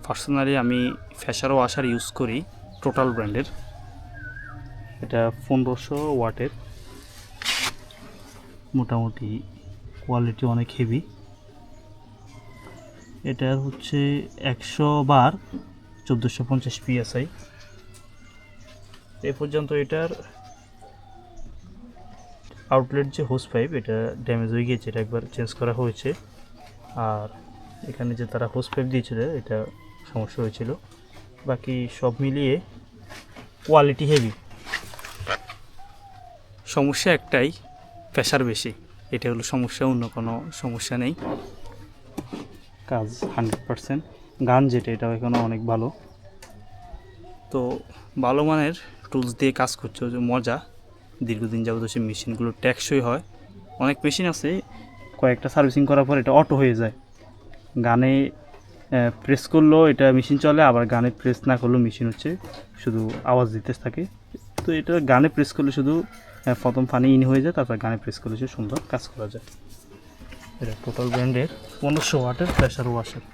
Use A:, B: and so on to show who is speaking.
A: Personally আমি ফ্যাশার washer use করি total ব্র্যান্ডের। এটা 1500 ওয়াটের, মোটামুটি কোয়ালিটি অনেক হেভি। এটার হচ্ছে 100 বার 1450 PSI। এ পর্যন্ত এটার আউটলেট যে হোস পাইপ এটা ড্যামেজ হয়ে গিয়েছে, এটা একবার চেঞ্জ করা হয়েছে। আর এখানে যে তারা হোস পাইপ দিয়েছিল এটা সমস্যা হয়েছিল। বাকি সব মিলিয়ে কোয়ালিটি হেভি। সমস্যা একটাই, প্রেশার বেশি, এটা হলো সমস্যা, অন্য কোনো সমস্যা নেই। কাজ 100%। গান যেটা এটাও এখনও অনেক ভালো। তো ভালো মানের টুলস দিয়ে কাজ করছে, যে মজা। দীর্ঘদিন যাবত সে মেশিনগুলো টেকসই হয়। অনেক মেশিন আছে কয়েকটা সার্ভিসিং করার পর এটা অটো হয়ে যায়, গানে প্রেস করলেও এটা মেশিন চলে, আবার গানে প্রেস না করলেও মেশিন হচ্ছে শুধু আওয়াজ দিতে থাকে। তো এটা গানে প্রেস করলে শুধু প্রথম ফানি ইন হয়ে যায়, তারপর গানে প্রেস করলে সুন্দর কাজ করা যায়। এটা টোটাল ব্র্যান্ডের 1500 ওয়াটের প্রেশার ওয়াশার।